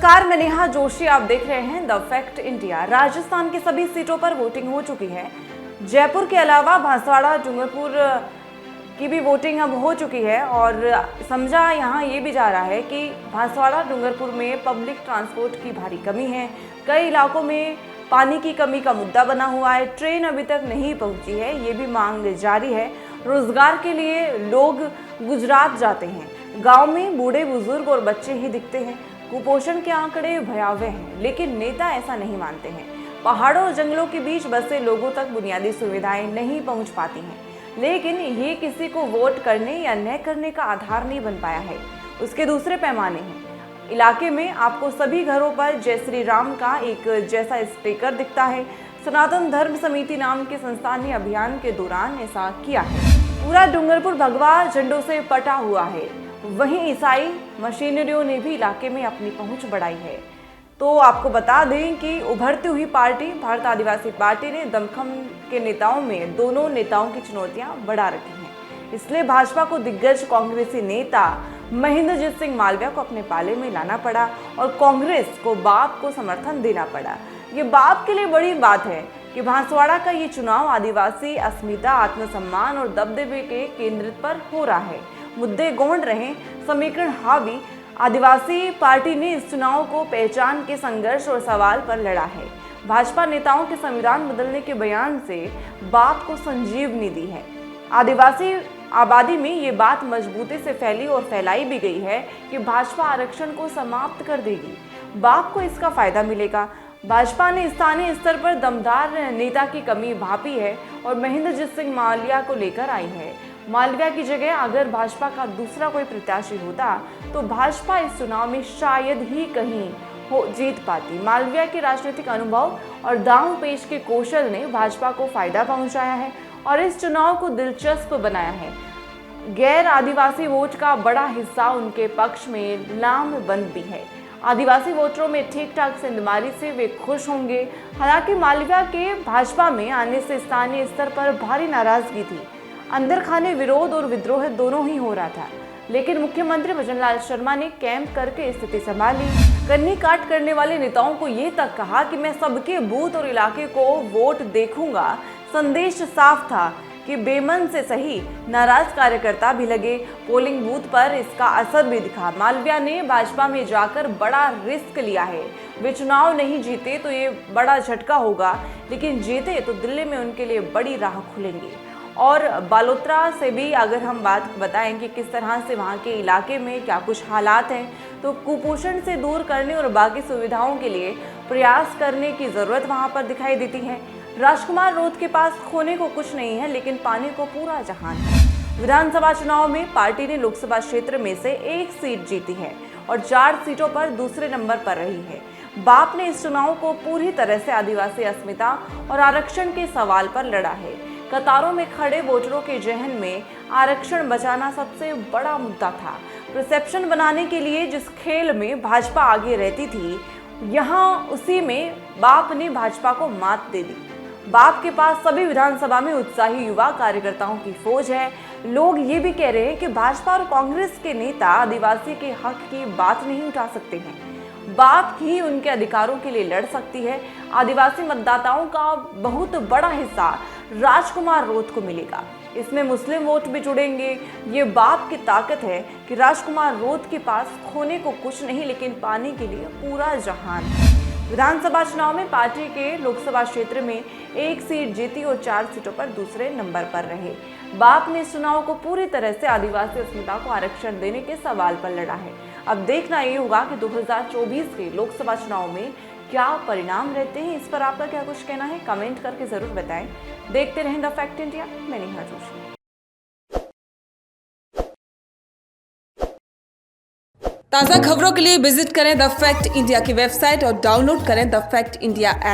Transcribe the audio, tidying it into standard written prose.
नमस्कार, मैं नेहा जोशी। आप देख रहे हैं द फैक्ट इंडिया। राजस्थान की सभी सीटों पर वोटिंग हो चुकी है। जयपुर के अलावा बांसवाड़ा, डूंगरपुर की भी वोटिंग अब हो चुकी है और समझा यहाँ ये भी जा रहा है कि बांसवाड़ा, डूंगरपुर में पब्लिक ट्रांसपोर्ट की भारी कमी है। कई इलाकों में पानी की कमी का मुद्दा बना हुआ है। ट्रेन अभी तक नहीं पहुंची है, ये भी मांग जारी है। रोजगार के लिए लोग गुजरात जाते हैं। गांव में बूढ़े, बुजुर्ग और बच्चे ही दिखते हैं। कुपोषण के आंकड़े भयावह हैं, लेकिन नेता ऐसा नहीं मानते हैं। पहाड़ों और जंगलों के बीच बसे लोगों तक बुनियादी सुविधाएं नहीं पहुंच पाती हैं, लेकिन ये किसी को वोट करने या न करने का आधार नहीं बन पाया है। उसके दूसरे पैमाने हैं। इलाके में आपको सभी घरों पर जय श्री राम का एक जैसा स्टिकर दिखता है। सनातन धर्म समिति नाम की संस्था ने अभियान के दौरान ऐसा किया है। पूरा डूंगरपुर भगवा झंडों से पटा हुआ है। वहीं ईसाई मशीनरियों ने भी इलाके में अपनी पहुंच बढ़ाई है। तो आपको बता दें कि उभरती हुई पार्टी भारत आदिवासी पार्टी ने दमखम के नेताओं में दोनों नेताओं की चुनौतियां बढ़ा रखी हैं। इसलिए भाजपा को दिग्गज कांग्रेसी नेता महेंद्रजीत सिंह मालविया को अपने पाले में लाना पड़ा और कांग्रेस को बाप को समर्थन देना पड़ा। ये बाप के लिए बड़ी बात है कि बांसवाड़ा का ये चुनाव आदिवासी अस्मिता, आत्मसम्मान और दबदबे के केंद्र पर हो रहा है। मुद्दे गौण रहे, समीकरण हावी। आदिवासी पार्टी ने इस चुनाव को पहचान के संघर्ष और सवाल पर लड़ा है। भाजपा नेताओं के संविधान बदलने के बयान से बात को संजीवनी दी है। आदिवासी आबादी में ये बात मजबूती से फैली और फैलाई भी गई है कि भाजपा आरक्षण को समाप्त कर देगी। बाप को इसका फायदा मिलेगा। भाजपा ने स्थानीय स्तर पर दमदार नेता की कमी भापी है और महेंद्रजीत सिंह मालविया को लेकर आई है। मालविया की जगह अगर भाजपा का दूसरा कोई प्रत्याशी होता तो भाजपा इस चुनाव में शायद ही कहीं जीत पाती। मालविया के राजनीतिक अनुभव और दांव पेश के कौशल ने भाजपा को फायदा पहुंचाया है और इस चुनाव को दिलचस्प बनाया है। गैर आदिवासी वोट का बड़ा हिस्सा उनके पक्ष में लामबंद भी है। आदिवासी वोटरों में ठीक ठाक सिंधमारी से वे खुश होंगे। हालांकि मालविया के भाजपा में आने से स्थानीय स्तर पर भारी नाराजगी थी। अंदर खाने विरोध और विद्रोह दोनों ही हो रहा था, लेकिन मुख्यमंत्री भजनलाल शर्मा ने कैंप करके स्थिति संभाली। कन्नी काट करने वाले नेताओं को ये तक कहा कि मैं सबके बूथ और इलाके को वोट देखूंगा। संदेश साफ था कि बेमन से सही नाराज कार्यकर्ता भी लगे। पोलिंग बूथ पर इसका असर भी दिखा। मालविया ने भाजपा में जाकर बड़ा रिस्क लिया है। वे चुनाव नहीं जीते तो ये बड़ा झटका होगा, लेकिन जीते तो दिल्ली में उनके लिए बड़ी राह खुलेंगी। और बालोतरा से भी अगर हम बात बताएं कि किस तरह से वहाँ के इलाके में क्या कुछ हालात हैं, तो कुपोषण से दूर करने और बाकी सुविधाओं के लिए प्रयास करने की ज़रूरत वहाँ पर दिखाई देती है। राजकुमार रोध के पास खोने को कुछ नहीं है, लेकिन पाने को पूरा जहान है। विधानसभा चुनाव में पार्टी ने लोकसभा क्षेत्र में से 1 सीट जीती है और 4 सीटों पर दूसरे नंबर पर रही है। बाप ने इस चुनाव को पूरी तरह से आदिवासी अस्मिता और आरक्षण के सवाल पर लड़ा है। कतारों में खड़े वोटरों के जहन में आरक्षण बचाना सबसे बड़ा मुद्दा था। रिसेप्शन बनाने के लिए जिस खेल में भाजपा आगे रहती थी, यहाँ उसी में बाप ने भाजपा को मात दे दी। बाप के पास सभी विधानसभा में उत्साही युवा कार्यकर्ताओं की फौज है। लोग ये भी कह रहे हैं कि भाजपा और कांग्रेस के नेता आदिवासी के हक की बात नहीं उठा सकते हैं। बाप ही उनके अधिकारों के लिए लड़ सकती है। आदिवासी मतदाताओं का बहुत बड़ा हिस्सा राजकुमार रोध को मिलेगा। इसमें मुस्लिम वोट भी जुड़ेंगे। ये बाप की ताकत है कि राजकुमार रोध के पास खोने को कुछ नहीं, लेकिन पाने के लिए पूरा जहान है। विधानसभा चुनाव में पार्टी के लोकसभा क्षेत्र में 1 सीट जीती और 4 सीटों पर दूसरे नंबर पर रहे। बाप ने इस चुनाव को पूरी तरह से आदिवासी अस्मिता को आरक्षण देने के सवाल पर लड़ा है। अब देखना ये होगा कि 2024 के लोकसभा चुनाव में क्या परिणाम रहते हैं। इस पर आपका क्या कुछ कहना है, कमेंट करके जरूर बताएं। देखते रहें द फैक्ट इंडिया। मैं नेहा जोशी। ताज़ा खबरों के लिए विजिट करें द फैक्ट इंडिया की वेबसाइट और डाउनलोड करें द फैक्ट इंडिया ऐप।